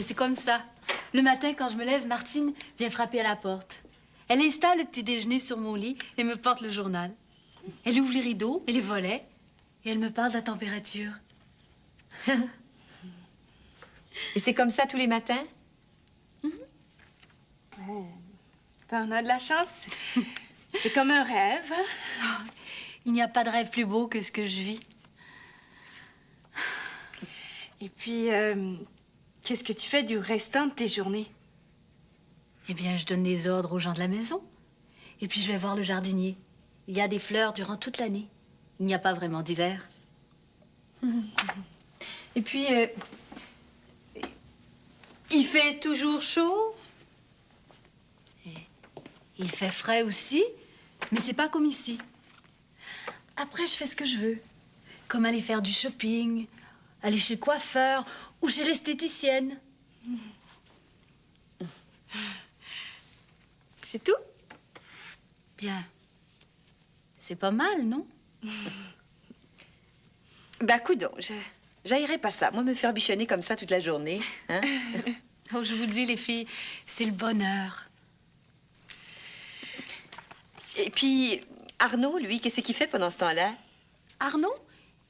Mais c'est comme ça. Le matin, quand je me lève, Martine vient frapper à la porte. Elle installe le petit déjeuner sur mon lit et me porte le journal. Elle ouvre les rideaux et les volets et elle me parle de la température. Et c'est comme ça tous les matins? Ouais, t'en as de la chance. C'est comme un rêve. Hein? Il n'y a pas de rêve plus beau que ce que je vis. Et puis, qu'est-ce que tu fais du restant de tes journées? Eh bien, je donne des ordres aux gens de la maison. Et puis, je vais voir le jardinier. Il y a des fleurs durant toute l'année. Il n'y a pas vraiment d'hiver. Et puis, il fait toujours chaud? Il fait frais aussi, mais c'est pas comme ici. Après, je fais ce que je veux. Comme aller faire du shopping, aller chez le coiffeur ou chez l'esthéticienne. C'est tout? Bien. C'est pas mal, non? Ben, coudonc, j'haïrais pas ça. Moi, me faire bichonner comme ça toute la journée, hein? Oh, je vous dis, les filles, c'est le bonheur. Et puis, Arnaud, lui, qu'est-ce qu'il fait pendant ce temps-là? Arnaud,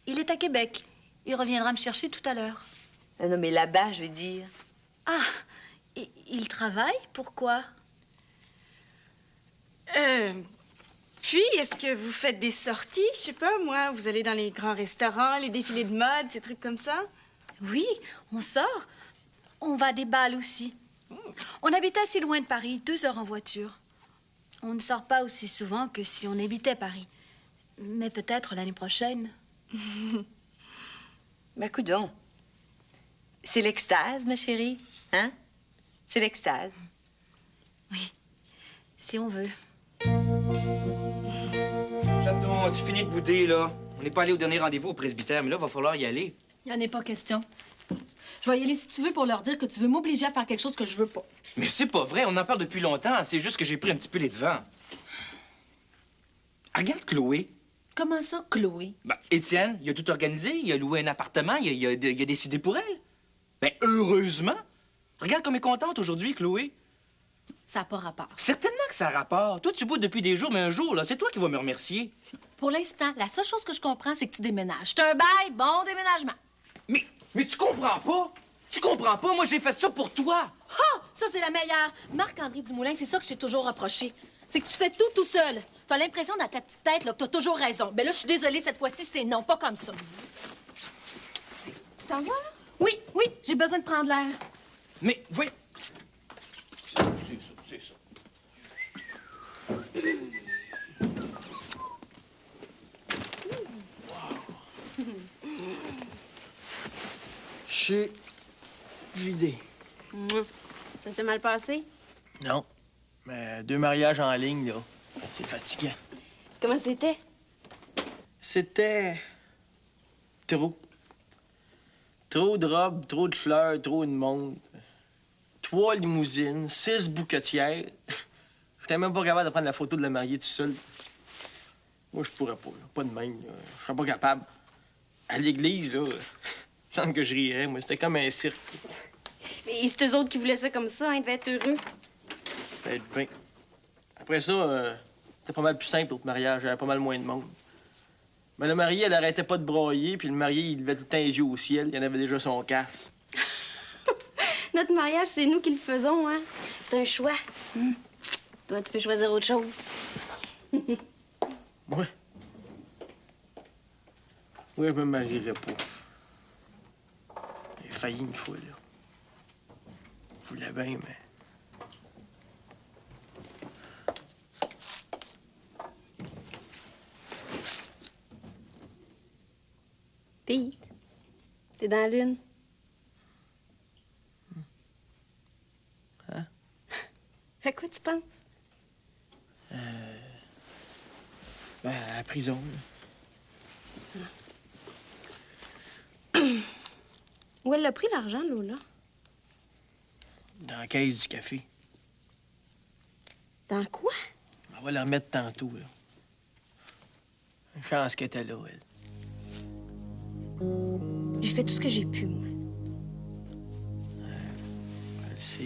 il est à Québec. Il reviendra me chercher tout à l'heure. Non, mais là-bas, je veux dire. Ah, il travaille? Pourquoi? Puis, est-ce que vous faites des sorties? Je sais pas, moi, vous allez dans les grands restaurants, les défilés de mode, ces trucs comme ça? Oui, on sort. On va à des balles aussi. On habite assez loin de Paris, 2 heures en voiture. On ne sort pas aussi souvent que si on habitait Paris. Mais peut-être l'année prochaine. Ben, coudonc. C'est l'extase, ma chérie, hein? C'est l'extase. Oui, si on veut. Chaton, tu finis de bouder, là. On n'est pas allé au dernier rendez-vous au presbytère, mais là, il va falloir y aller. Il n'y en est pas question. Je vais y aller si tu veux pour leur dire que tu veux m'obliger à faire quelque chose que je veux pas. Mais c'est pas vrai, on en parle depuis longtemps. C'est juste que j'ai pris un petit peu les devants. Ah, regarde Chloé. Comment ça, Chloé? Ben, Étienne, il a tout organisé, il a loué un appartement, il a décidé pour elle. Ben, heureusement. Regarde comme elle est contente aujourd'hui, Chloé. Ça n'a pas rapport. Certainement que ça a rapport. Toi, tu boudes depuis des jours, mais un jour, là, c'est toi qui vas me remercier. Pour l'instant, la seule chose que je comprends, c'est que tu déménages. C'est un bail, bon déménagement. Mais tu comprends pas? Tu comprends pas? Moi, j'ai fait ça pour toi. Ah! Ça, c'est la meilleure. Marc-André Dumoulin, c'est ça que je t'ai toujours reproché. C'est que tu fais tout seul. T'as l'impression dans ta petite tête là, que t'as toujours raison. Ben là, je suis désolée, cette fois-ci, c'est non, pas comme ça. Tu t'en vas, là? Oui, j'ai besoin de prendre l'air. Mais, oui. C'est ça. C'est vidé. Ça s'est mal passé? Non. Mais 2 mariages en ligne, là, c'est fatigant. Comment c'était? C'était... trop. Trop de robes, trop de fleurs, trop de monde. 3 limousines, 6 bouquetières. J'étais même pas capable de prendre la photo de la mariée tout seul. Moi, je pourrais pas, là. Pas de même, là. Je serais pas capable. À l'église, là, il semble que je rirais. Moi, c'était comme un cirque. Et c'est eux autres qui voulaient ça comme ça, hein, ils devaient être heureux. Ça va être bien. Après ça, c'était pas mal plus simple, l'autre mariage. Il y avait pas mal moins de monde. Mais le marié, elle arrêtait pas de broyer, puis le marié, il levait tout le temps les yeux au ciel. Il y en avait déjà son casse. Notre mariage, c'est nous qui le faisons, hein. C'est un choix. Toi, tu peux choisir autre chose. Ouais. Oui, je me marierais pas. J'ai failli une fois, là. Je voulais bien, mais... Pete, t'es dans la lune. Hein? À quoi tu penses? Ben, à la prison, là. Où elle a pris l'argent, Lola? Dans la caisse du café. Dans quoi? On va la remettre tantôt, là. Une chance qu'elle était là, elle. J'ai fait tout ce que j'ai pu, moi. sais.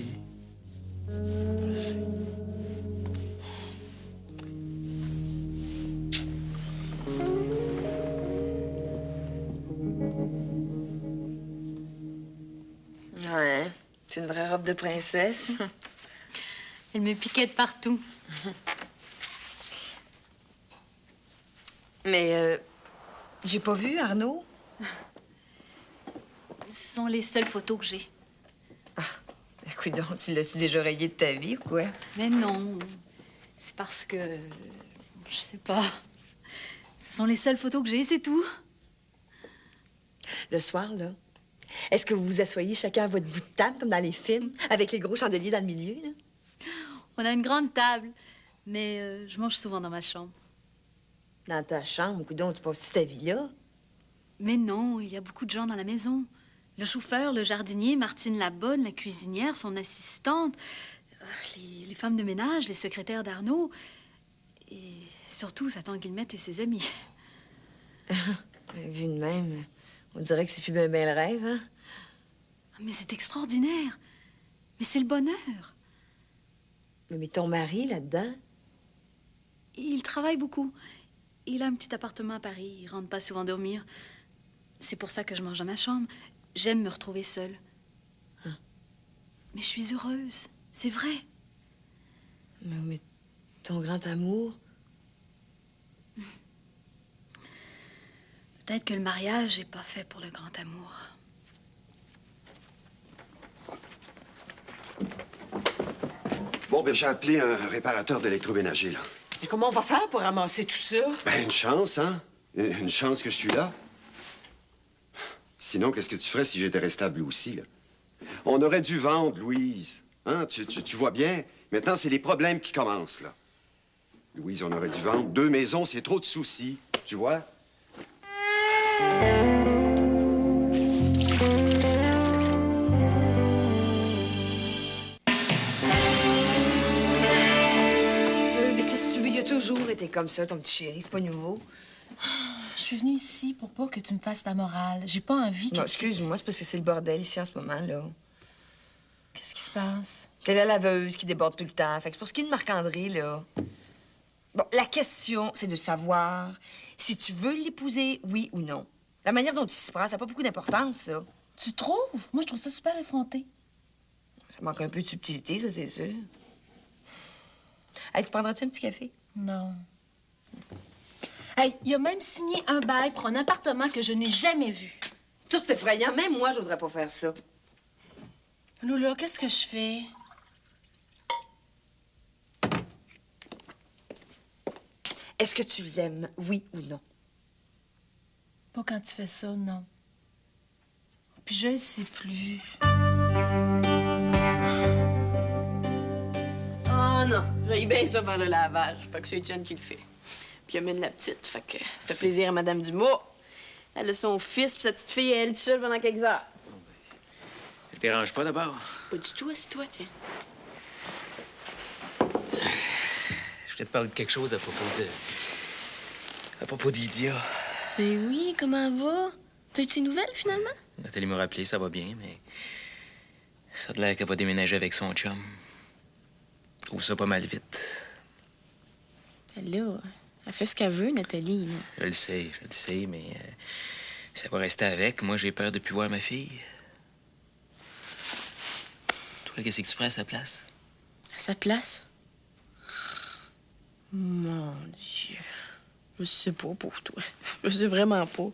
Je sais. Ouais, c'est une vraie robe de princesse. Elle me piquait de partout. Mais j'ai pas vu Arnaud. Ce sont les seules photos que j'ai. Écoute donc, tu l'as-tu déjà rayé de ta vie ou quoi? Mais non, c'est parce que... Je sais pas. Ce sont les seules photos que j'ai, c'est tout. Le soir, là, est-ce que vous vous asseyez chacun à votre bout de table, comme dans les films, avec les gros chandeliers dans le milieu, là? On a une grande table, mais je mange souvent dans ma chambre. Dans ta chambre, écoute donc, tu passes ta vie là? Mais non, il y a beaucoup de gens dans la maison. Le chauffeur, le jardinier, Martine Labonne, la cuisinière, son assistante, les femmes de ménage, les secrétaires d'Arnaud. Et surtout, sa tante Guillemette et ses amis. Vu de même, on dirait que c'est plus bien le rêve, hein? Mais c'est extraordinaire. Mais c'est le bonheur. Mais ton mari, là-dedans? Il travaille beaucoup. Il a un petit appartement à Paris. Il rentre pas souvent dormir. C'est pour ça que je mange dans ma chambre. J'aime me retrouver seule. Hein? Mais je suis heureuse. C'est vrai. Mais ton grand amour? Peut-être que le mariage n'est pas fait pour le grand amour. Bon, ben j'ai appelé un réparateur d'électroménager, là. Et comment on va faire pour ramasser tout ça? Ben, une chance, hein? Une chance que je suis là. Sinon, qu'est-ce que tu ferais si j'étais resté à Blue aussi, là? On aurait dû vendre, Louise. Hein? Tu vois bien? Maintenant, c'est les problèmes qui commencent, là. Louise, on aurait dû vendre 2 maisons, c'est trop de soucis. Tu vois? Mais qu'est-ce que tu veux? Il a toujours été comme ça, ton petit chéri. C'est pas nouveau. Je suis venue ici pour pas que tu me fasses ta morale. J'ai pas envie que... Non, excuse-moi, c'est parce que c'est le bordel ici en ce moment, là. Qu'est-ce qui se passe? C'est la laveuse qui déborde tout le temps. Fait que pour ce qui est de Marc-André, là... Bon, la question, c'est de savoir si tu veux l'épouser, oui ou non. La manière dont tu s'y prends, ça n'a pas beaucoup d'importance, ça. Tu trouves? Moi, je trouve ça super effronté. Ça manque un peu de subtilité, ça, c'est sûr. Hey, tu prendras-tu un petit café? Non. Hey, il a même signé un bail pour un appartement que je n'ai jamais vu. Ça, c'est effrayant. Même moi, j'oserais pas faire ça. Loula, qu'est-ce que je fais? Est-ce que tu l'aimes, oui ou non? Pas quand tu fais ça, non. Puis je le sais plus. Ah non, j'aille bien ça faire le lavage. Fait que c'est Étienne qui le fait. Puis il amène la petite, fait que ça fait plaisir à Madame Dumas. Elle a son fils puis sa petite fille, elle est toute seule pendant quelques heures. Ça te dérange pas d'abord? Pas du tout, assis-toi, tiens. Je voulais te parler de quelque chose à propos de... à propos de Lydia. Mais oui, comment elle va? T'as eu de ses nouvelles, finalement? Nathalie m'a rappelé, ça va bien, mais... ça a l'air qu'elle va déménager avec son chum. Je trouve ça pas mal vite. Là, elle fait ce qu'elle veut, Nathalie. Là. Je le sais, mais... ça va rester avec. Moi, j'ai peur de plus voir ma fille. Toi, qu'est-ce que tu ferais à sa place? À sa place? Mon Dieu. Je sais pas, pauvre toi. Je sais vraiment pas.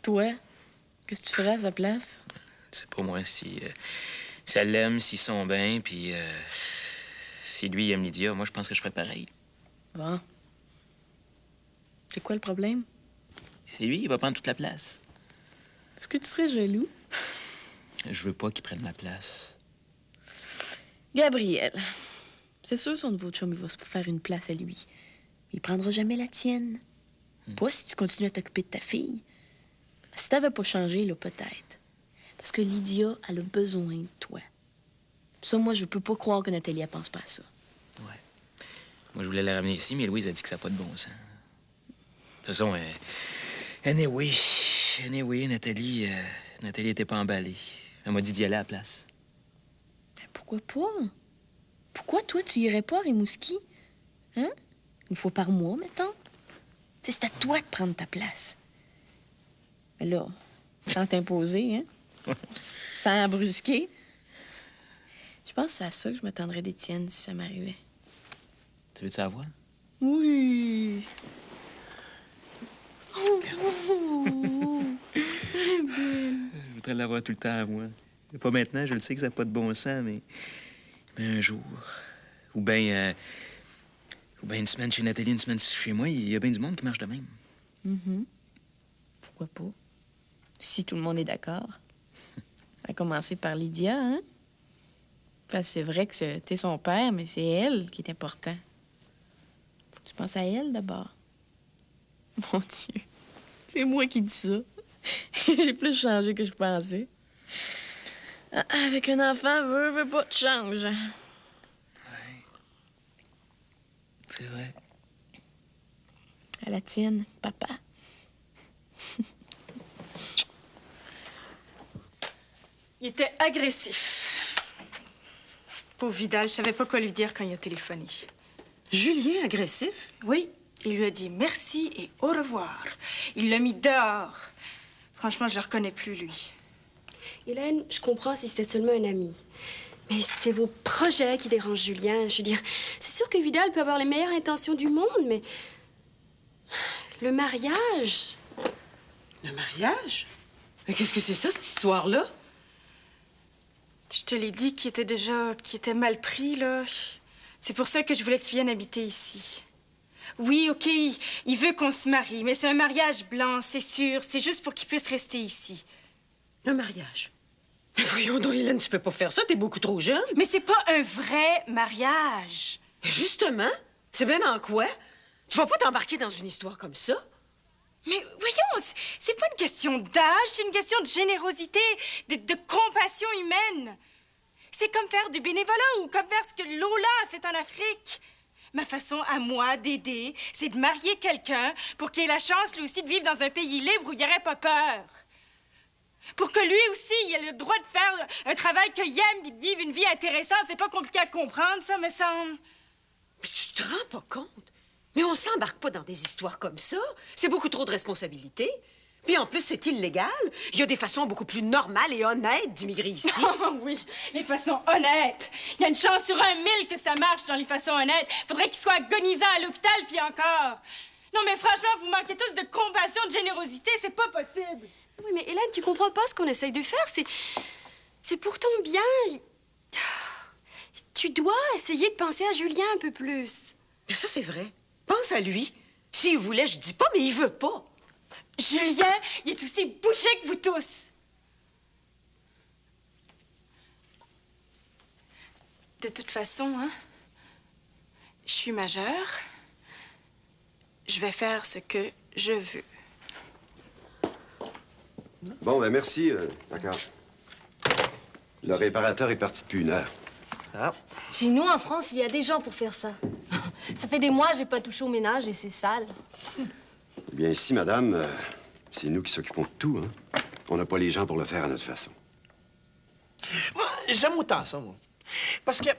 Toi, qu'est-ce que tu ferais à sa place? C'est pas moi, si elle l'aime, s'ils sont bien, puis si lui il aime Lydia, moi, je pense que je ferais pareil. Bon. C'est quoi le problème? C'est lui, il va prendre toute la place. Est-ce que tu serais jaloux? Je veux pas qu'il prenne ma place. Gabriel, c'est sûr son nouveau chum, il va se faire une place à lui. Il prendra jamais la tienne. Pas si tu continues à t'occuper de ta fille. Si t'avais pas changé, là, peut-être. Parce que Lydia, elle a besoin de toi. Ça, moi, je peux pas croire que Nathalie, elle pense pas à ça. Ouais. Moi, je voulais la ramener ici, mais Louise a dit que ça n'a pas de bon sens. De toute façon, anyway, Nathalie était pas emballée. Elle m'a dit d'y aller à la place. Mais pourquoi pas? Pourquoi, toi, tu irais pas à Rimouski? Hein? Une fois par mois, mettons? Tu sais, c'est à toi de prendre ta place. Mais là, sans t'imposer, hein? Sans brusquer. Je pense que c'est à ça que je m'attendrais d'Étienne si ça m'arrivait. Tu veux-tu savoir? Oui. Je voudrais l'avoir tout le temps à moi. Pas maintenant, je le sais que ça n'a pas de bon sens, mais un jour. Ou bien une semaine chez Nathalie, une semaine chez moi, il y a bien du monde qui marche de même. Pourquoi pas? Si tout le monde est d'accord. À commencer par Lydia, hein? Parce que c'est vrai que t'es son père, mais c'est elle qui est important. Faut que tu penses à elle d'abord. Mon Dieu. C'est moi qui dis ça. J'ai plus changé que je pensais. Avec un enfant, veut pas de change. C'est vrai. À la tienne, papa. Il était agressif. Pauvre Vidal, je savais pas quoi lui dire quand il a téléphoné. Julien, agressif? Oui, il lui a dit merci et au revoir. Il l'a mis dehors. Franchement, je le reconnais plus, lui. Hélène, je comprends si c'était seulement un ami. Mais c'est vos projets qui dérangent Julien. Je veux dire, c'est sûr que Vidal peut avoir les meilleures intentions du monde, mais... Le mariage... Le mariage? Mais qu'est-ce que c'est ça, cette histoire-là? Je te l'ai dit qu'il était mal pris, là. C'est pour ça que je voulais qu'il vienne habiter ici. Oui, OK, il veut qu'on se marie, mais c'est un mariage blanc, c'est sûr. C'est juste pour qu'il puisse rester ici. Un mariage? Mais voyons donc, Hélène, tu peux pas faire ça, t'es beaucoup trop jeune. Mais c'est pas un vrai mariage. Et justement, c'est bien en quoi? Tu vas pas t'embarquer dans une histoire comme ça? Mais voyons, c'est pas une question d'âge, c'est une question de générosité, de compassion humaine. C'est comme faire du bénévolat ou comme faire ce que Lola a fait en Afrique. Ma façon à moi d'aider, c'est de marier quelqu'un pour qu'il ait la chance, lui aussi, de vivre dans un pays libre où il n'y aurait pas peur. Pour que lui aussi, il ait le droit de faire un travail qu'il aime et de vivre une vie intéressante. C'est pas compliqué à comprendre, ça, me semble. Mais tu te rends pas compte? Mais on s'embarque pas dans des histoires comme ça. C'est beaucoup trop de responsabilités. Puis en plus, c'est illégal. Il y a des façons beaucoup plus normales et honnêtes d'immigrer ici. Oh oui, les façons honnêtes. Il y a une chance sur 1 000 que ça marche dans les façons honnêtes. Faudrait qu'il soit agonisant à l'hôpital, puis encore. Non, mais franchement, vous manquez tous de compassion, de générosité. C'est pas possible. Oui, mais Hélène, tu comprends pas ce qu'on essaye de faire. C'est pour ton bien. Tu dois essayer de penser à Julien un peu plus. Mais ça, c'est vrai. Pense à lui. S'il voulait, je dis pas, mais il veut pas. Julien, il est aussi bouché que vous tous. De toute façon, hein, je suis majeure. Je vais faire ce que je veux. Bon, ben merci, d'accord. Le réparateur est parti depuis 1 heure. Ah. Chez nous, en France, il y a des gens pour faire ça. Ça fait des mois que j'ai pas touché au ménage et c'est sale. Eh bien, ici, madame, c'est nous qui s'occupons de tout, hein. On n'a pas les gens pour le faire à notre façon. Moi, j'aime autant ça, moi. Parce que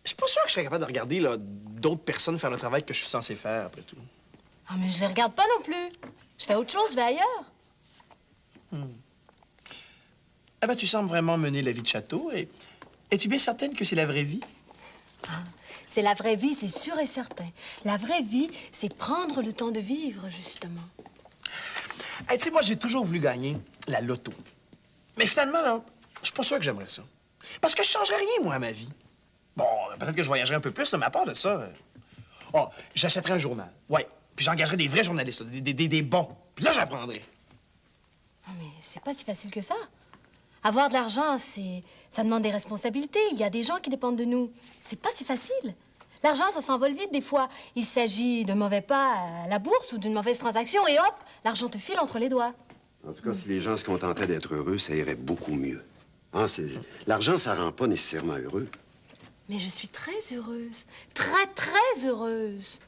je suis pas sûr que je serais capable de regarder d'autres personnes faire le travail que je suis censé faire, après tout. Ah, mais je les regarde pas non plus. Je fais autre chose, je vais ailleurs. Ah ben, tu sembles vraiment mener la vie de château. Et es-tu bien certaine que c'est la vraie vie? Ah, c'est la vraie vie, c'est sûr et certain. La vraie vie, c'est prendre le temps de vivre, justement. Hey, tu sais, moi, j'ai toujours voulu gagner la loto. Mais finalement, là, je suis pas sûr que j'aimerais ça. Parce que je changerais rien, moi, à ma vie. Bon, peut-être que je voyagerais un peu plus, là, mais à part de ça... j'achèterais un journal. Ouais. Puis j'engagerais des vrais journalistes, là, des bons. Puis là, j'apprendrais. Non, mais c'est pas si facile que ça. Avoir de l'argent, ça demande des responsabilités. Il y a des gens qui dépendent de nous. C'est pas si facile. L'argent, ça s'envole vite des fois. Il s'agit d'un mauvais pas à la bourse ou d'une mauvaise transaction et hop, l'argent te file entre les doigts. En tout cas, si les gens se contentaient d'être heureux, ça irait beaucoup mieux. Hein, l'argent, ça rend pas nécessairement heureux. Mais je suis très heureuse. Très, très heureuse.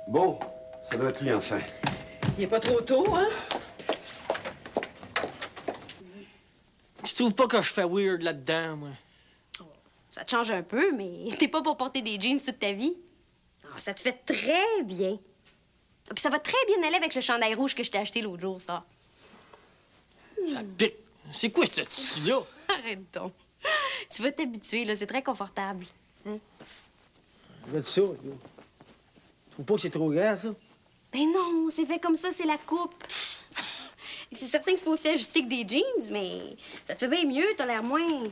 Bon, ça doit être lui, enfin. Il est pas trop tôt, hein? Tu trouves pas que je fais weird là-dedans, moi? Ça te change un peu, mais t'es pas pour porter des jeans toute ta vie. Ah, ça te fait très bien. Ah, puis ça va très bien aller avec le chandail rouge que je t'ai acheté l'autre jour, ça. Ça pique. C'est quoi ce tissu-là? Arrête donc. Tu vas t'habituer, là. C'est très confortable. Hein? Regarde ça, là. Tu trouves pas que c'est trop grand, ça? Ben non, c'est fait comme ça, c'est la coupe. C'est certain que c'est pas aussi ajusté que des jeans, mais ça te fait bien mieux, t'as l'air moins...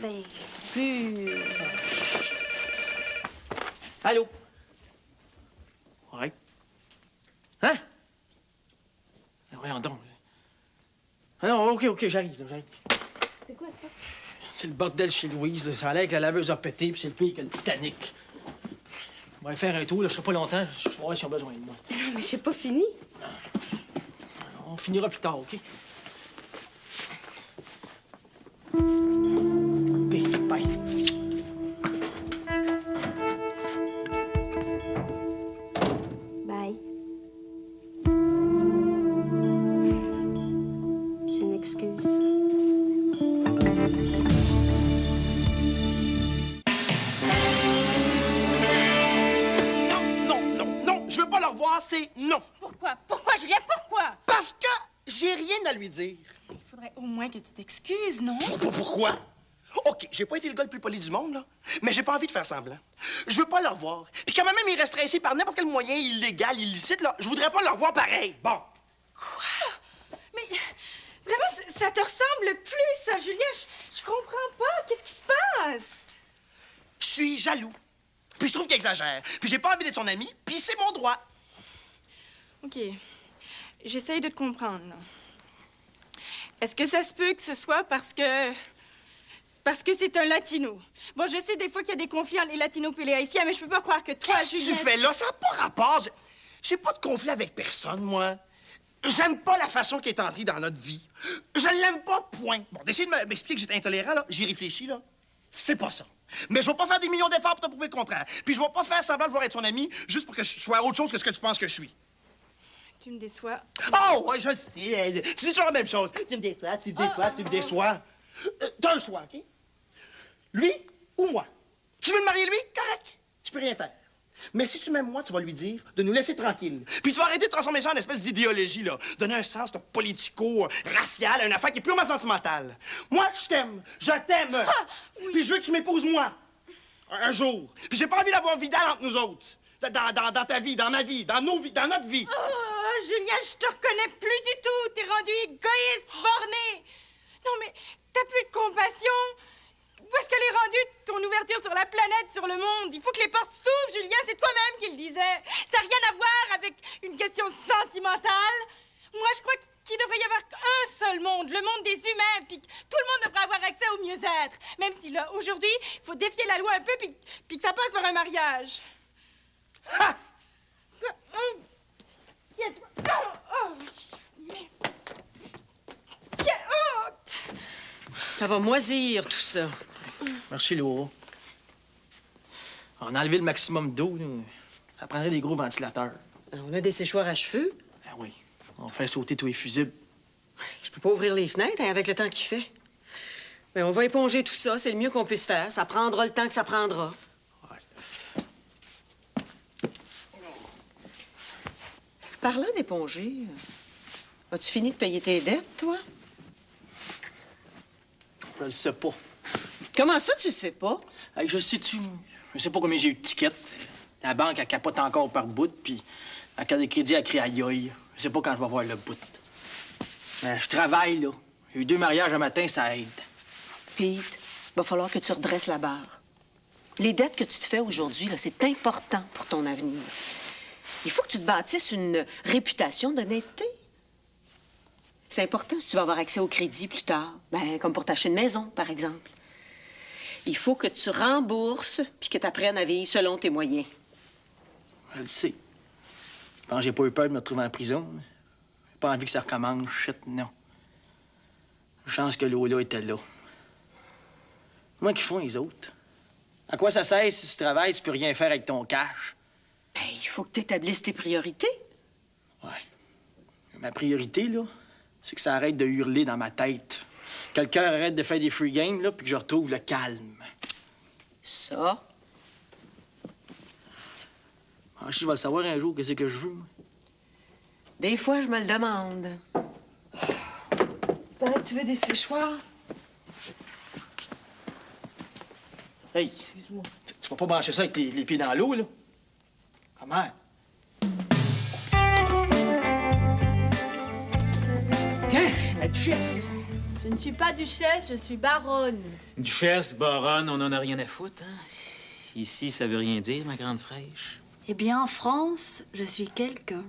Ben, plus... Allô? Ouais. Hein? Voyons donc. Ah non, OK, j'arrive. C'est quoi, ça? C'est le bordel chez Louise. Ça a l'air que la laveuse a pété, puis c'est le pire que le Titanic. On va faire un tour, là. Je serai pas longtemps. Je vais voir s'ils ont besoin de moi. Non, mais j'ai pas fini. On finira plus tard, OK? OK, bye. Bye. C'est une excuse. Non, je veux pas le revoir, c'est non. Pourquoi? Pourquoi, Julien? Pourquoi? Parce que j'ai rien à lui dire. Il faudrait au moins que tu t'excuses, non? Je sais pas pourquoi. OK, j'ai pas été le gars le plus poli du monde, là, mais j'ai pas envie de faire semblant. Je veux pas le revoir. Puis quand même il resterait ici par n'importe quel moyen illégal, illicite, là, je voudrais pas le revoir pareil. Bon. Quoi? Mais vraiment, ça te ressemble plus, ça, Julien. Je comprends pas. Qu'est-ce qui se passe? Je suis jaloux. Puis je trouve qu'il exagère. Puis j'ai pas envie d'être son ami, puis c'est mon droit. OK. J'essaye de te comprendre, là. Est-ce que ça se peut que ce soit parce que c'est un latino? Bon, je sais des fois qu'il y a des conflits entre les latinos et les haïtiens, mais je peux pas croire que toi, Qu'est-ce que Julien... tu fais là? Ça n'a pas rapport. J'ai pas de conflit avec personne, moi. J'aime pas la façon qu'il est entré dans notre vie. Je l'aime pas, point. Bon, d'essayer de m'expliquer que j'étais intolérant, là, j'y réfléchis, là. C'est pas ça. Mais je vais pas faire des millions d'efforts pour te prouver le contraire. Puis je vais pas faire semblant de vouloir être son ami juste pour que je sois autre chose que ce que tu penses que je suis. Tu me déçois. Oh, ouais, je le sais. Tu dis toujours la même chose. Tu me déçois, tu me déçois. T'as un choix, OK? Lui ou moi? Tu veux le marier, lui? Correct. Je peux rien faire. Mais si tu m'aimes moi, tu vas lui dire de nous laisser tranquilles. Puis tu vas arrêter de transformer ça en espèce d'idéologie, là. Donner un sens politico-racial à une affaire qui est purement sentimentale. Moi, je t'aime. Je t'aime. Ah, oui. Puis je veux que tu m'épouses moi. Un jour. Puis j'ai pas envie d'avoir Vidal entre nous autres. Dans ta vie, dans ma vie, dans nos vies, dans notre vie. Oh, Julien, je te reconnais plus du tout. T'es rendu égoïste, borné. Non, mais t'as plus de compassion. Où est-ce qu'elle est rendue, ton ouverture sur la planète, sur le monde? Il faut que les portes s'ouvrent, Julien. C'est toi-même qui le disais. Ça n'a rien à voir avec une question sentimentale. Moi, je crois qu'il devrait y avoir un seul monde, le monde des humains, puis que tout le monde devrait avoir accès au mieux-être. Même si, là, aujourd'hui, il faut défier la loi un peu, puis que ça passe par un mariage. Ha! Tiens-toi. Tiens, Ça va moisir, tout ça. Merci, Laura. On a enlevé le maximum d'eau. là. Ça prendrait des gros ventilateurs. On a des séchoirs à cheveux. Ben oui. On fait sauter tous les fusibles. Je peux pas ouvrir les fenêtres hein, avec le temps qu'il fait. Mais on va éponger tout ça, c'est le mieux qu'on puisse faire. Ça prendra le temps que ça prendra. Parlant d'éponger, as-tu fini de payer tes dettes, toi? Je le sais pas. Comment ça, tu sais pas? Hey, je sais pas combien j'ai eu de tickets. La banque, elle capote encore par bout, puis la carte de crédit, elle crie aïe aïe. Je sais pas quand je vais voir le bout. Mais je travaille, là. J'ai eu 2 mariages un matin, ça aide. Pete, va falloir que tu redresses la barre. Les dettes que tu te fais aujourd'hui, là, c'est important pour ton avenir. Il faut que tu te bâtisses une réputation d'honnêteté. C'est important si tu vas avoir accès au crédit plus tard. Ben, comme pour t'acheter une maison, par exemple. Il faut que tu rembourses puis que tu apprennes à vivre selon tes moyens. Je le sais. Je pense que j'ai pas eu peur de me retrouver en prison. J'ai pas envie que ça recommence. Shit, non. Chance que Lola était là. Comment qu'ils font, les autres? À quoi ça sert si tu travailles, tu peux rien faire avec ton cash? Ben, il faut que tu établisses tes priorités. Ouais. Ma priorité, là, c'est que ça arrête de hurler dans ma tête. Que le cœur arrête de faire des free games, là, puis que je retrouve le calme. Ça, Ah, je vais le savoir un jour, qu'est-ce que je veux, moi. des fois, je me le demande. Paraît que tu veux des séchoirs. Hey, tu vas pas brancher ça avec les pieds dans l'eau, là? Comment? La duchesse! Je ne suis pas duchesse, je suis baronne. Duchesse, baronne, on en a rien à foutre, hein? Ici, ça veut rien dire, ma grande fraîche. Eh bien, en France, je suis quelqu'un.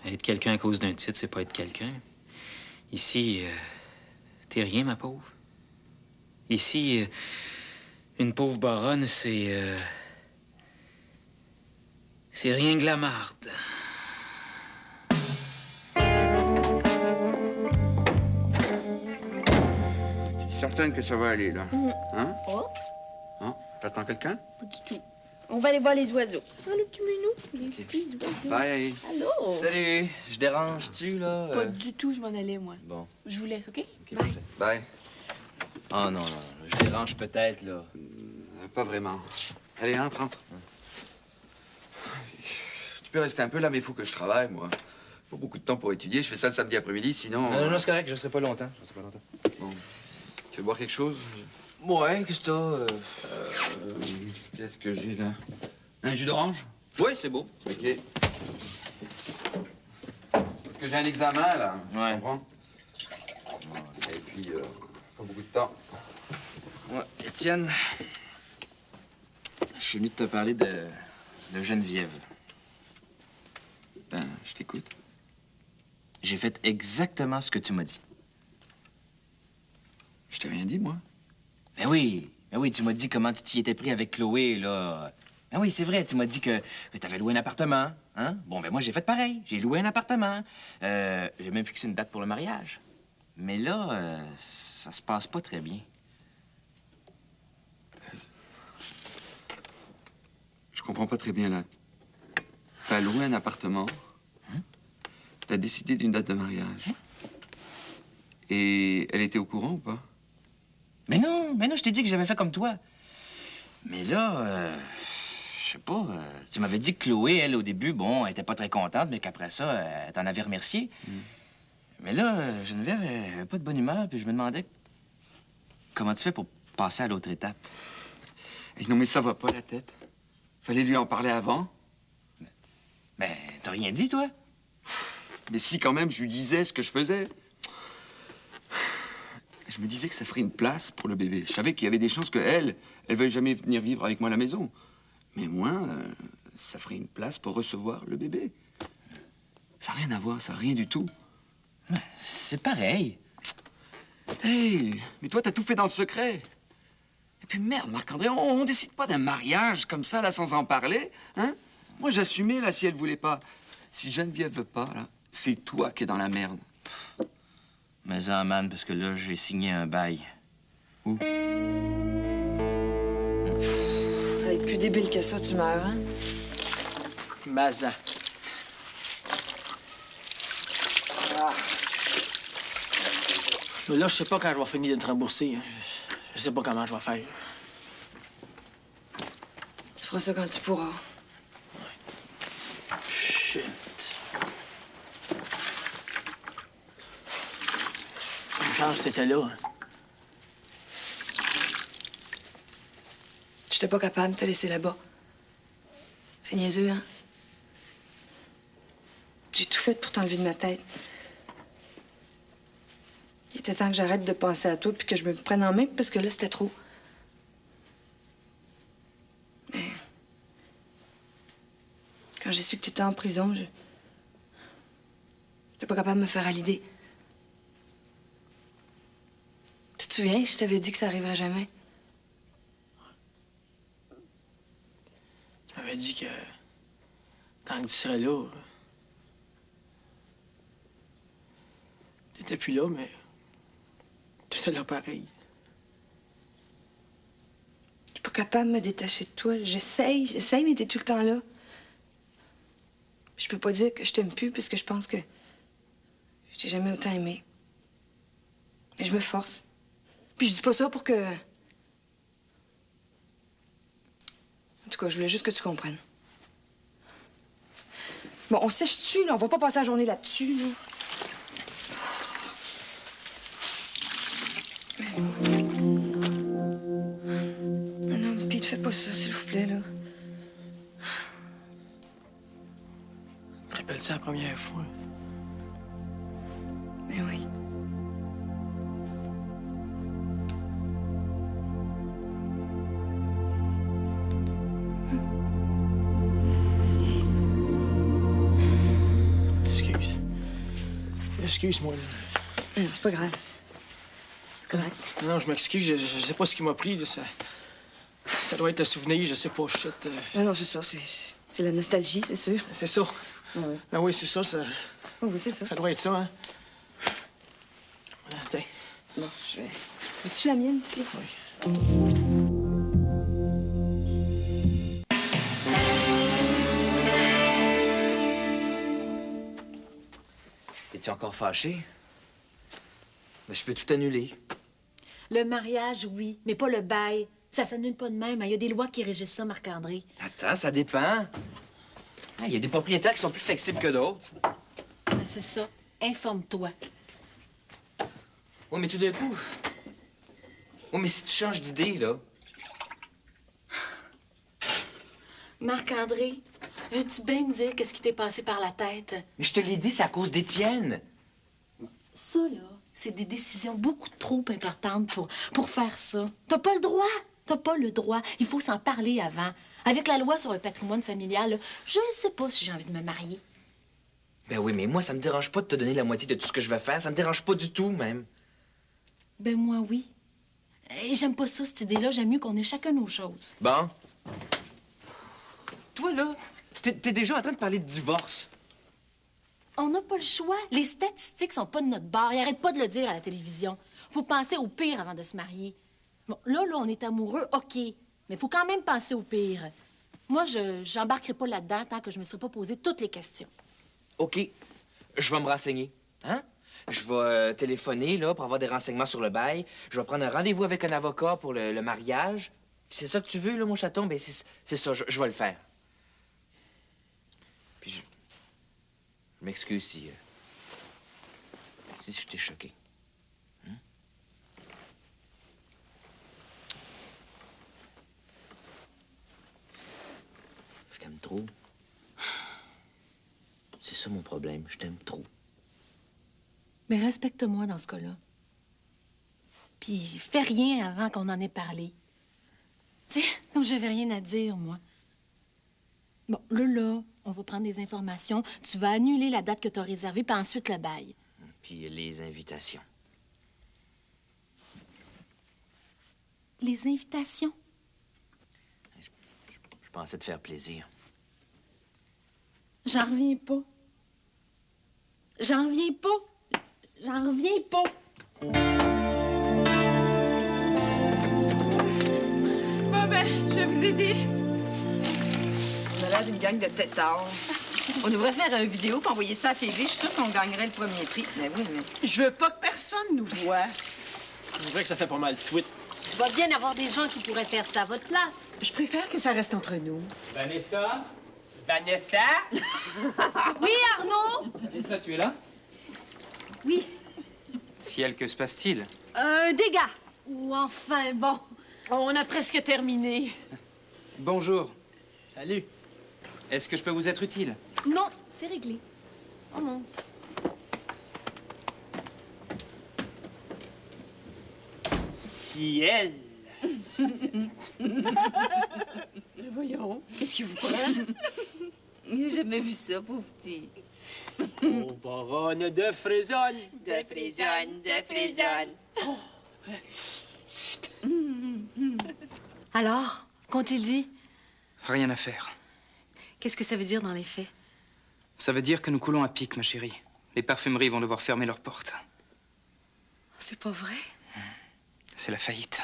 Être quelqu'un à cause d'un titre, c'est pas être quelqu'un. Ici, t'es rien, ma pauvre. Ici, une pauvre baronne, c'est rien que la marde. T'es certaine que ça va aller, là? Hein? Oh, Hein? T'attends quelqu'un? pas du tout. On va aller voir les oiseaux. Ah, le petit minou, les petits oiseaux. Bye. Allô? Salut, je dérange-tu, là? Pas du tout, je m'en allais, moi. Bon, Je vous laisse, OK? OK, parfait. Bye. Oh non, je dérange peut-être, là. Pas vraiment. Allez, entre. Tu peux rester un peu là, mais il faut que je travaille, moi. Pas beaucoup de temps pour étudier. Je fais ça le samedi après-midi, sinon... Non, c'est correct, je serai pas longtemps. Bon. Tu veux boire quelque chose? Ouais, qu'est-ce que t'as? Qu'est-ce que j'ai, là? Un jus d'orange? Oui, c'est beau. OK. Parce que j'ai un examen, là. Ouais. Tu comprends? Et puis, pas beaucoup de temps. Ouais, Étienne, je suis venu te parler de Geneviève. Ben, je t'écoute. J'ai fait exactement ce que tu m'as dit. Je t'ai rien dit, moi. Ben oui, tu m'as dit comment tu t'y étais pris avec Chloé, là. Ben oui, c'est vrai, tu m'as dit que t'avais loué un appartement, hein? Bon, ben moi, j'ai fait pareil. J'ai loué un appartement. J'ai même fixé une date pour le mariage. Mais là, ça se passe pas très bien. Je comprends pas très bien, là. T'as loué un appartement. T'as décidé d'une date de mariage. Et elle était au courant ou pas? Mais non, je t'ai dit que j'avais fait comme toi. Mais là, je sais pas, tu m'avais dit que Chloé, elle, au début, bon, elle était pas très contente, mais qu'après ça, elle t'en avait remercié. Mais là, Geneviève, elle avait pas de bonne humeur, puis je me demandais comment tu fais pour passer à l'autre étape. Eh non, mais ça va pas, la tête. Fallait lui en parler avant. Mais t'as rien dit, toi? Mais si, quand même, je lui disais ce que je faisais. Je me disais que ça ferait une place pour le bébé. Je savais qu'il y avait des chances qu'elle veuille jamais venir vivre avec moi à la maison. Mais moi, ça ferait une place pour recevoir le bébé. Ça n'a rien à voir, ça, rien du tout. C'est pareil. Hey, mais toi, t'as tout fait dans le secret. Et puis merde, Marc-André, on décide pas d'un mariage comme ça, là, sans en parler, hein? Moi, j'assumais, là, si elle voulait pas. Si Geneviève veut pas, là, c'est toi qui es dans la merde. Mais en man, parce que là, j'ai signé un bail. Où? Hey, plus débile que ça, tu meurs, hein? Mazan. Ah. Mais là, je sais pas quand je vais finir de te rembourser. Hein. Je sais pas comment je vais faire. Tu feras ça quand tu pourras. Shit. Une chance, c'était là. Hein. J'étais pas capable de te laisser là-bas. C'est niaiseux, hein? J'ai tout fait pour t'enlever de ma tête. Il était temps que j'arrête de penser à toi puis que je me prenne en main parce que là, c'était trop. Mais... Quand j'ai su que t'étais en prison, j'étais pas capable de me faire à l'idée. Tu te souviens, je t'avais dit que ça arriverait jamais? Tu m'avais dit que tant que tu serais là, t'étais plus là, mais t'étais là pareil. Je suis pas capable de me détacher de toi. J'essaye, mais t'es tout le temps là. Je peux pas dire que je t'aime plus parce que je pense que je t'ai jamais autant aimé. Mais je me force. Puis je dis pas ça pour que... En tout cas, je voulais juste que tu comprennes. Bon, on sèche-tu, là? On va pas passer la journée là-dessus, là. Non, Pete, fais pas ça, s'il vous plaît, là. Tu te rappelles ça la première fois? Mais oui. Excuse. Excuse-moi, là. Non, c'est pas grave. C'est correct. Non, je m'excuse, je sais pas ce qui m'a pris, là. Ça doit être un souvenir, je sais pas, shit. Non, non, c'est ça, c'est la nostalgie, c'est sûr. C'est ça. Oui. Ben oui, c'est ça, ça... Oui, c'est ça. Ça doit être ça, hein? Attends. Bon, je vais... Veux-tu la mienne, ici? Oui. T'es-tu encore fâché? Ben, je peux tout annuler. Le mariage, oui, mais pas le bail. Ça s'annule pas de même. Il y a des lois qui régissent ça, Marc-André. Attends, ça dépend. Il y a des propriétaires qui sont plus flexibles que d'autres. Ben, c'est ça. Informe-toi. Oui, mais tout d'un coup... Oui, mais si tu changes d'idée, là... Marc-André, veux-tu bien me dire qu'est-ce qui t'est passé par la tête? Mais je te l'ai dit, c'est à cause d'Étienne. Ça, là, c'est des décisions beaucoup trop importantes pour faire ça. T'as pas le droit. T'as pas le droit. Il faut s'en parler avant. Avec la loi sur le patrimoine familial, là, je ne sais pas si j'ai envie de me marier. Ben oui, mais moi, ça me dérange pas de te donner la moitié de tout ce que je vais faire. Ça me dérange pas du tout, même. Ben moi, oui. Et j'aime pas ça, cette idée-là. J'aime mieux qu'on ait chacun nos choses. Bon. Toi, là, t'es déjà en train de parler de divorce. On n'a pas le choix. Les statistiques sont pas de notre bord. Ils arrêtent pas de le dire à la télévision. Faut penser au pire avant de se marier. Bon, là, on est amoureux, OK. Mais faut quand même penser au pire. Moi, j'embarquerai pas là-dedans tant que je me serai pas posé toutes les questions. OK. Je vais me renseigner. Hein? Je vais téléphoner, là, pour avoir des renseignements sur le bail. Je vais prendre un rendez-vous avec un avocat pour le mariage. C'est ça que tu veux, là, mon chaton? Ben, c'est ça. Je vais le faire. Puis je m'excuse si je t'ai choqué. Hein? Je t'aime trop. C'est ça mon problème. Je t'aime trop. Mais respecte-moi dans ce cas-là. Puis fais rien avant qu'on en ait parlé. Tu sais, comme j'avais rien à dire, moi. Bon, là, on va prendre des informations. Tu vas annuler la date que tu as réservée, puis ensuite le bail. Puis les invitations. Les invitations? Je pensais te faire plaisir. J'en reviens pas. J'en reviens pas. J'en reviens pas. Bon, ben, je vais vous aider. On a l'air d'une gang de têtards. On devrait faire une vidéo pour envoyer ça à la TV. Je suis sûre qu'on gagnerait le premier prix. Mais oui, mais... Je veux pas que personne nous voie. C'est vrai que ça fait pas mal de tweets. Il va bien avoir des gens qui pourraient faire ça à votre place. Je préfère que ça reste entre nous. Vanessa? Vanessa? Oui, Arnaud? Vanessa, tu es là? Oui. Ciel, que se passe-t-il? Dégâts. Ou enfin, bon. On a presque terminé. Bonjour. Salut. Est-ce que je peux vous être utile? Non, c'est réglé. On monte. Ciel. Voyons, qu'est-ce qui vous prend? J'ai jamais vu ça, pauvre petit. Pauvre baronne de Frisonne. De Frisonne, de Frisonne. Alors, qu'ont-ils dit? Rien à faire. Qu'est-ce que ça veut dire dans les faits? Ça veut dire que nous coulons à pic, ma chérie. Les parfumeries vont devoir fermer leurs portes. C'est pas vrai? C'est la faillite.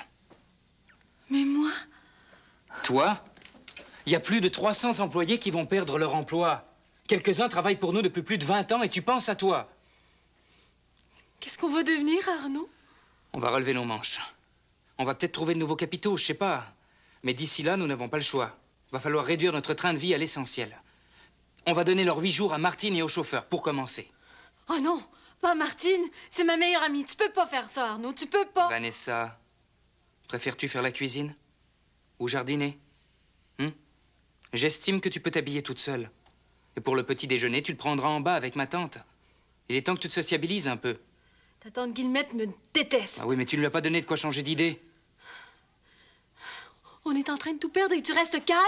Mais moi? Toi? Il y a plus de 300 employés qui vont perdre leur emploi. Quelques-uns travaillent pour nous depuis plus de 20 ans et tu penses à toi. Qu'est-ce qu'on va devenir, Arnaud? On va relever nos manches. On va peut-être trouver de nouveaux capitaux, je sais pas. Mais d'ici là, nous n'avons pas le choix. Va falloir réduire notre train de vie à l'essentiel. On va donner leurs 8 jours à Martine et au chauffeur, pour commencer. Oh non, pas Martine. C'est ma meilleure amie. Tu peux pas faire ça, Arnaud. Tu peux pas. Vanessa, préfères-tu faire la cuisine? Ou jardiner? J'estime que tu peux t'habiller toute seule. Et pour le petit déjeuner, tu le prendras en bas avec ma tante. Il est temps que tu te sociabilises un peu. Ta tante Guillemette me déteste. Ah oui, mais tu ne lui as pas donné de quoi changer d'idée. On est en train de tout perdre et tu restes calme?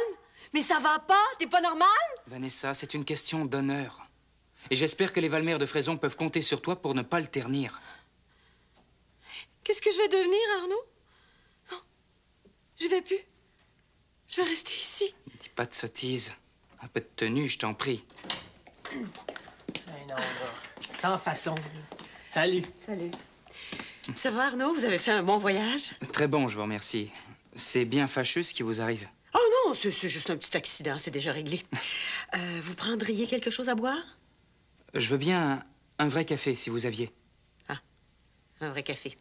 Mais ça va pas? T'es pas normal? Vanessa, c'est une question d'honneur. Et j'espère que les Valmer de Fraison peuvent compter sur toi pour ne pas le ternir. Qu'est-ce que je vais devenir, Arnaud? Non, je vais plus. Je vais rester ici. Dis pas de sottises. Un peu de tenue, je t'en prie. Eh non, là. Sans façon. Salut. Salut. Ça va, Arnaud? Vous avez fait un bon voyage? Très bon, je vous remercie. C'est bien fâcheux ce qui vous arrive. Oh non, c'est juste un petit accident, c'est déjà réglé. Vous prendriez quelque chose à boire? Je veux bien un vrai café, si vous aviez. Ah, un vrai café.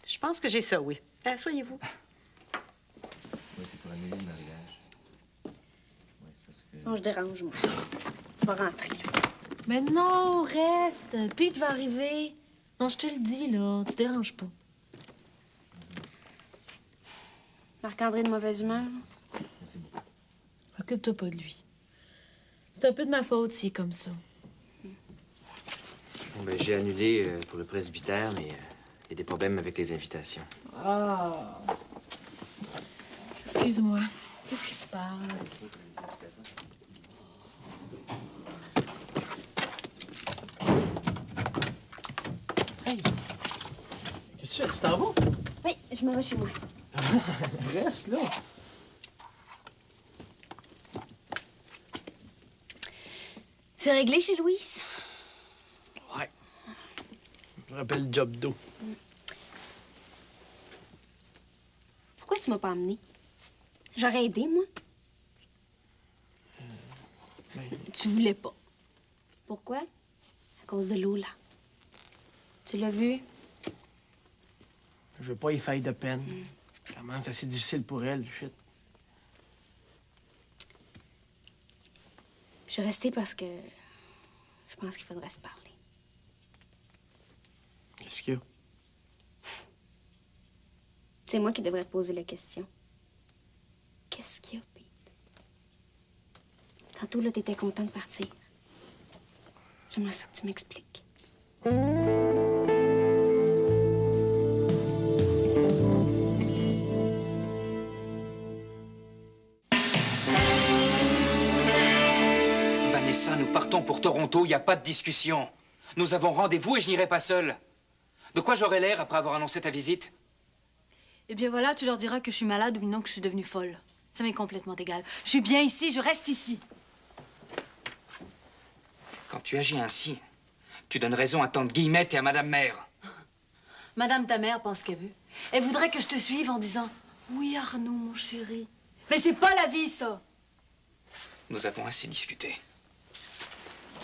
Je pense que j'ai ça, oui. Soignez-vous. Oui, c'est pour annuler le mariage. Non, je dérange, moi. Je vais rentrer, là. Mais non, reste. Pete va arriver. Non, je te le dis, là. Tu déranges pas. Marc-André de mauvaise humeur. Occupe-toi pas de lui. C'est un peu de ma faute s'il est comme ça. Bon, ben, j'ai annulé pour le presbytère, mais il y a des problèmes avec les invitations. Ah. Excuse-moi. Qu'est-ce qui se passe? Hey! Qu'est-ce que tu fais? Tu t'en vas? Oui, je me vais chez moi. Reste là. C'est réglé chez Louise? Ouais. Je rappelle le job d'eau. Pourquoi tu m'as pas amené? J'aurais aidé, moi. Tu voulais pas. Pourquoi? À cause de Lola. Tu l'as vu? Je veux pas y faire de peine. Comment c'est assez difficile pour elle, shit. Je suis restée parce que je pense qu'il faudrait se parler. Qu'est-ce qu'il y a? C'est moi qui devrais te poser la question. Qu'est-ce qu'il y a, Pete? Tantôt, là, t'étais content de partir. J'aimerais ça que tu m'expliques. Vanessa, nous partons pour Toronto, il n'y a pas de discussion. Nous avons rendez-vous et je n'irai pas seul. De quoi j'aurai l'air après avoir annoncé ta visite? Eh bien voilà, tu leur diras que je suis malade ou non que je suis devenue folle. Ça m'est complètement égal. Je suis bien ici, je reste ici. Quand tu agis ainsi, tu donnes raison à tante Guillemette et à madame Mère. Madame ta mère pense qu'elle veut. Elle voudrait que je te suive en disant « Oui, Arnaud, mon chéri. » Mais c'est pas la vie, ça. Nous avons assez discuté.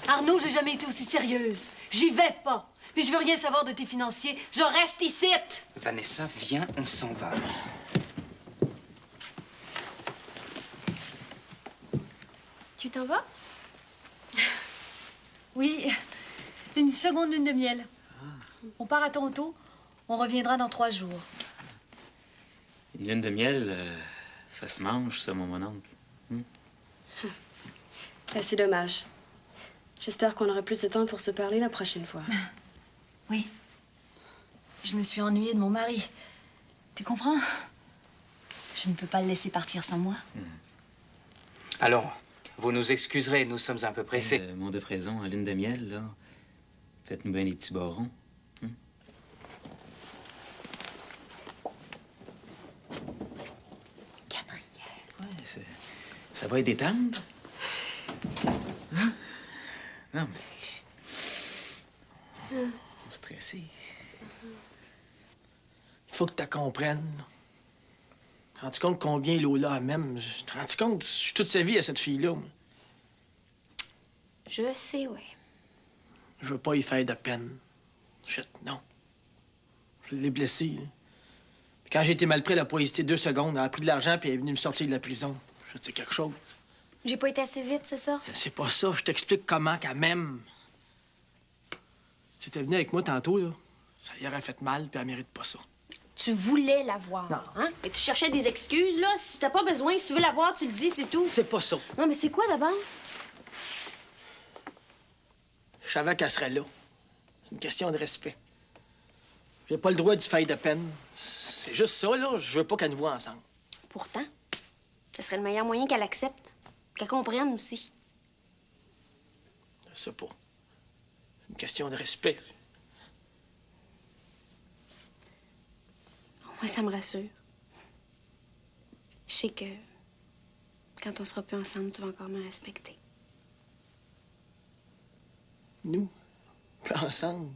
Arnaud, j'ai jamais été aussi sérieuse. J'y vais pas. Puis je veux rien savoir de tes financiers. Je reste ici. Vanessa, viens, on s'en va. Tu t'en vas? Oui, une seconde lune de miel. On part à Toronto. On reviendra dans 3 jours. Une lune de miel, ça se mange, ça, mon oncle. C'est dommage. J'espère qu'on aura plus de temps pour se parler la prochaine fois. Oui. Je me suis ennuyée de mon mari. Tu comprends? Je ne peux pas le laisser partir sans moi. Alors, vous nous excuserez, nous sommes un peu pressés. Mon de Fraison, à lune de miel, là. Faites-nous bien des petits barons. Gabriel. Ouais, ça va être détendre. Hein? Non, mais... Faut stresser. Il faut que tu comprennes. Tu te rends compte combien Lola elle m'aime? Tu te rends compte? Je suis toute sa vie à cette fille-là. Moi. Je sais, oui. Je veux pas y faire de peine. Chut, non. Je l'ai blessé. Là. Puis quand j'ai été mal pris, elle a pas hésité 2 secondes. Elle a pris de l'argent puis elle est venue me sortir de la prison. Je te dis quelque chose. J'ai pas été assez vite, c'est ça? C'est pas ça. Je t'explique comment qu'elle m'aime. Si t'es venu avec moi tantôt, là, ça y aurait fait mal puis elle mérite pas ça. Tu voulais la voir, hein? Et tu cherchais des excuses, là? Si t'as pas besoin, si tu veux la voir, tu le dis, c'est tout. C'est pas ça. Non, mais c'est quoi, d'abord? Je savais qu'elle serait là. C'est une question de respect. J'ai pas le droit d'y faire de peine. C'est juste ça, là. Je veux pas qu'elle nous voie ensemble. Pourtant, ce serait le meilleur moyen qu'elle accepte. Qu'elle comprenne aussi. Je sais pas. C'est une question de respect. Moi, ça me rassure. Je sais que quand on sera plus ensemble, tu vas encore me respecter. Nous, plus ensemble.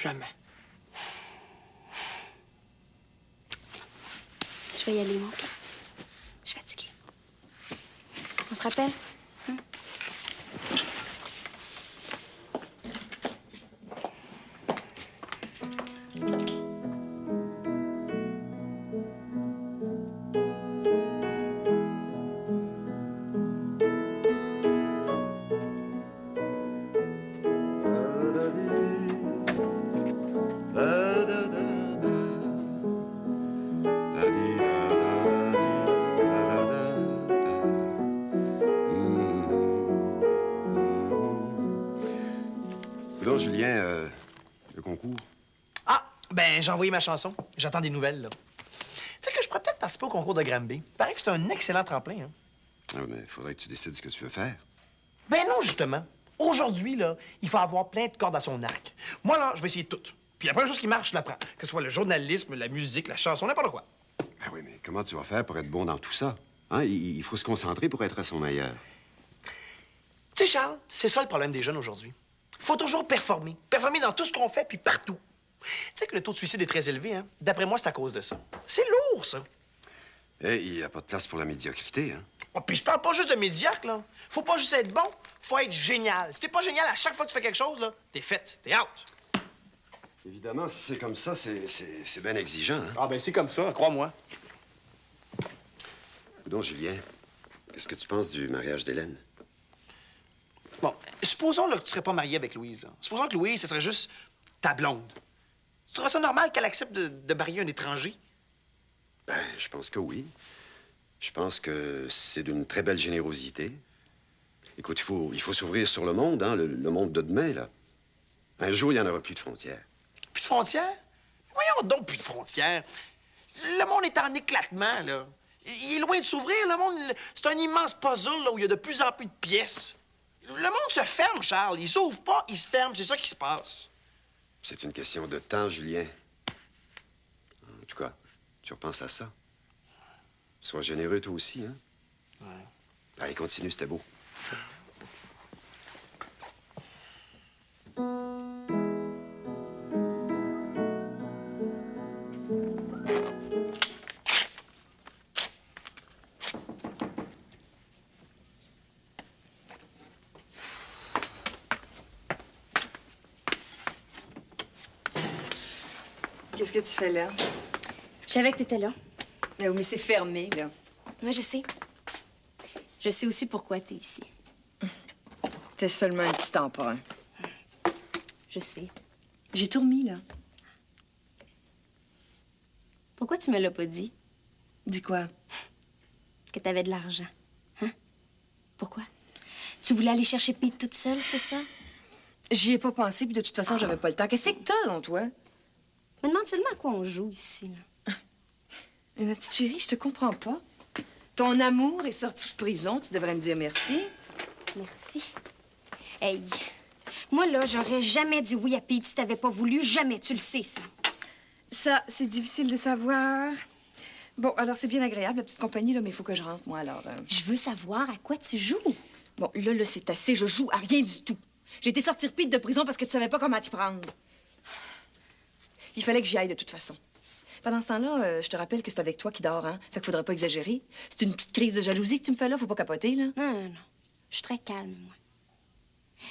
Jamais. Je vais y aller, mon cœur. Je suis fatiguée. On se rappelle? Hein? Coudonc, Julien, le concours. Ah, ben, j'ai envoyé ma chanson. J'attends des nouvelles, là. Tu sais que je pourrais peut-être participer au concours de Granby. Il paraît que c'est un excellent tremplin, hein. Ah, mais il faudrait que tu décides ce que tu veux faire. Ben non, justement. Aujourd'hui, là, il faut avoir plein de cordes à son arc. Moi, là, je vais essayer toutes. Puis la première chose qui marche, je la prends. Que ce soit le journalisme, la musique, la chanson, n'importe quoi. Ben oui, mais comment tu vas faire pour être bon dans tout ça? Hein? Il faut se concentrer pour être à son meilleur. Tu sais, Charles, c'est ça le problème des jeunes aujourd'hui. Faut toujours performer. Performer dans tout ce qu'on fait, puis partout. Tu sais que le taux de suicide est très élevé, hein? D'après moi, c'est à cause de ça. C'est lourd, ça. Eh, il n'y a pas de place pour la médiocrité, hein? Oh, puis je parle pas juste de médiocre, là. Faut pas juste être bon, faut être génial. Si t'es pas génial à chaque fois que tu fais quelque chose, là, t'es fait, t'es out. Évidemment, si c'est comme ça, c'est bien exigeant, hein? Ah ben c'est comme ça, crois-moi. Donc, Julien, qu'est-ce que tu penses du mariage d'Hélène? Bon, supposons là, que tu serais pas marié avec Louise. Là. Supposons que Louise, ce serait juste ta blonde. Tu trouves ça normal qu'elle accepte de marier un étranger? Ben, je pense que oui. Je pense que c'est d'une très belle générosité. Écoute, il faut s'ouvrir sur le monde, hein, le monde de demain, là. Un jour, il n'y en aura plus de frontières. Plus de frontières? Voyons donc, plus de frontières. Le monde est en éclatement, là. Il est loin de s'ouvrir, le monde. C'est un immense puzzle, là, où il y a de plus en plus de pièces. Le monde se ferme, Charles. Il s'ouvre pas, il se ferme. C'est ça qui se passe. C'est une question de temps, Julien. En tout cas, tu repenses à ça. Sois généreux, toi aussi, hein? Ouais. Allez, continue, c'était beau. Qu'est-ce que tu fais là? Je savais que t'étais là. Mais oui, mais c'est fermé, là. Oui, je sais. Je sais aussi pourquoi t'es ici. T'es seulement un petit emprunt. Je sais. J'ai tout remis, là. Pourquoi tu me l'as pas dit? Dis quoi? Que t'avais de l'argent. Hein? Pourquoi? Tu voulais aller chercher Pete toute seule, c'est ça? J'y ai pas pensé, puis de toute façon, j'avais pas le temps. Qu'est-ce que t'as, donc, toi? Je me demande seulement à quoi on joue ici, là. Mais ma petite chérie, je te comprends pas. Ton amour est sorti de prison, tu devrais me dire merci. Merci. Hey, moi, là, j'aurais jamais dit oui à Pete si t'avais pas voulu. Jamais, tu le sais, ça. Ça, c'est difficile de savoir. Bon, alors, c'est bien agréable, la petite compagnie, là, mais il faut que je rentre, moi, alors. Je veux savoir à quoi tu joues. Bon, là, c'est assez. Je joue à rien du tout. J'ai été sortir Pete de prison parce que tu savais pas comment t'y prendre. Il fallait que j'y aille, de toute façon. Pendant ce temps-là, je te rappelle que c'est avec toi qui dors, hein? Fait qu'il faudrait pas exagérer. C'est une petite crise de jalousie que tu me fais là, faut pas capoter, là. Non. Je suis très calme, moi.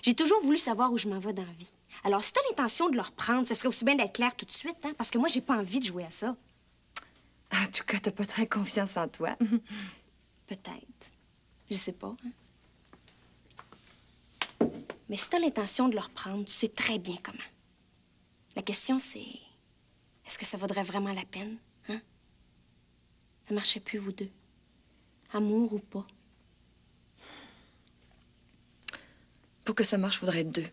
J'ai toujours voulu savoir où je m'en vais dans la vie. Alors, si t'as l'intention de le reprendre, ce serait aussi bien d'être clair tout de suite, hein? Parce que moi, j'ai pas envie de jouer à ça. En tout cas, t'as pas très confiance en toi. Peut-être. Je sais pas. Hein? Mais si t'as l'intention de le reprendre, tu sais très bien comment. La question, c'est... Est-ce que ça vaudrait vraiment la peine, hein? Ça marchait plus, vous deux. Amour ou pas. Pour que ça marche, faudrait être deux.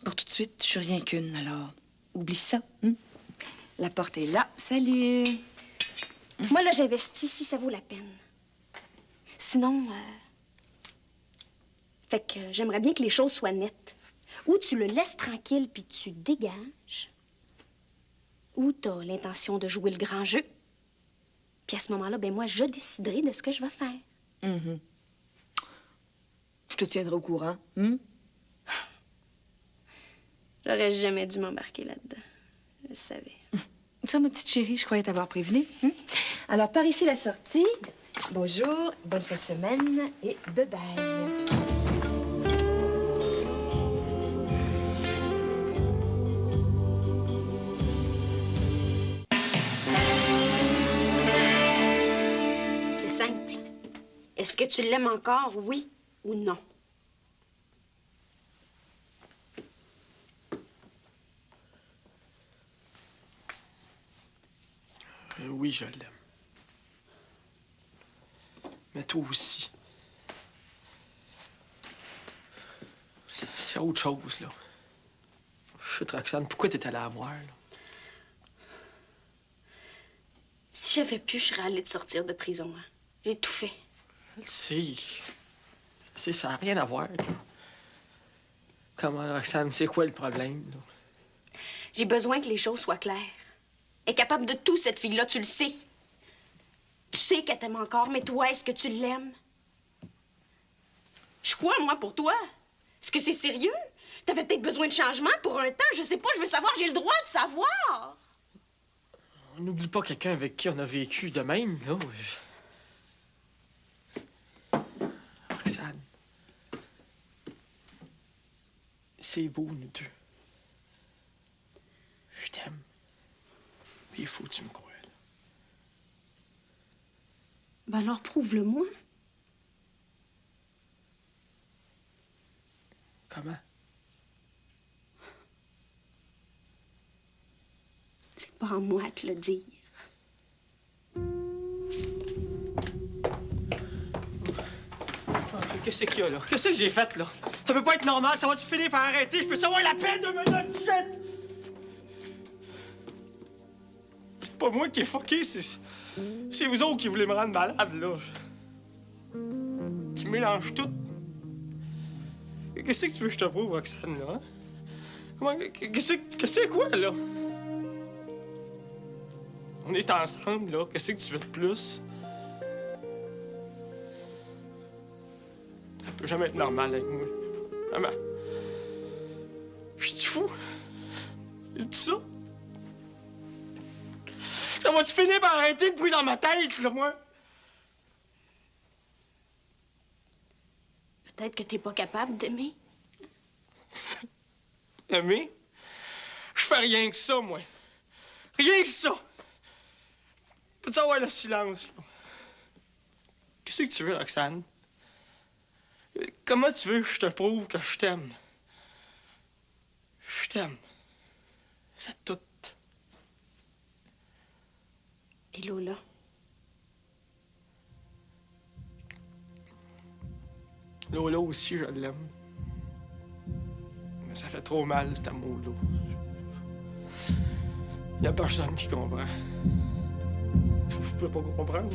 Pour tout de suite, je suis rien qu'une, alors oublie ça. Hein? La porte est là. Salut! Moi, là, j'investis si ça vaut la peine. Sinon, Fait que j'aimerais bien que les choses soient nettes. Ou tu le laisses tranquille puis tu dégages. Ou t'as l'intention de jouer le grand jeu. Puis à ce moment-là, ben moi, je déciderai de ce que je vais faire. Je te tiendrai au courant. Hein? J'aurais jamais dû m'embarquer là-dedans. Je le savais. Ça, ma petite chérie, je croyais t'avoir prévenu. Hein? Alors, par ici, la sortie. Merci. Bonjour, bonne fin de semaine et bye-bye. C'est simple. Est-ce que tu l'aimes encore, oui ou non? Oui, je l'aime. Mais toi aussi. C'est autre chose, là. Chut, Roxane, pourquoi t'es allée la voir, là? Si j'avais pu, je serais allée te sortir de prison. Hein. J'ai tout fait. Je le sais. Ça n'a rien à voir, là. Comment, Roxane, c'est quoi le problème, là? J'ai besoin que les choses soient claires. Elle est capable de tout, cette fille-là, tu le sais. Tu sais qu'elle t'aime encore, mais toi, est-ce que tu l'aimes? Je suis quoi, moi, pour toi? Est-ce que c'est sérieux? T'avais peut-être besoin de changement pour un temps, je sais pas, je veux savoir, j'ai le droit de savoir! On n'oublie pas quelqu'un avec qui on a vécu de même, là. Roxane, c'est beau, nous deux. Je t'aime. Il faut que tu me croies. Ben alors, prouve-le-moi. Comment? C'est pas à moi de te le dire. Qu'est-ce qu'il y a, là? Qu'est-ce que j'ai fait, là? Ça peut pas être normal. Ça va-tu finir par arrêter? Je peux savoir la peine de me donner shit! C'est pas moi qui est fucké, c'est vous autres qui voulez me rendre malade, là. Tu mélanges tout. Qu'est-ce que tu veux que je te prouve, Roxane, là? Hein? Comment... Qu'est-ce que quoi, là? On est ensemble, là. Qu'est-ce que tu veux de plus? Ça peut jamais être normal avec moi. Maman. Je suis fou. Il dit ça. Ça va-tu finir par arrêter de bruit dans ma tête, là, moi? Peut-être que t'es pas capable d'aimer. Aimer? Je fais rien que ça, moi. Rien que ça. Peux-tu avoir le silence, là? Qu'est-ce que tu veux, Roxane? Comment tu veux que je te prouve que je t'aime? Je t'aime. C'est tout. Puis Lola. Lola aussi, je l'aime. Mais ça fait trop mal, cet amour-là. Y a personne qui comprend. Je peux pas comprendre.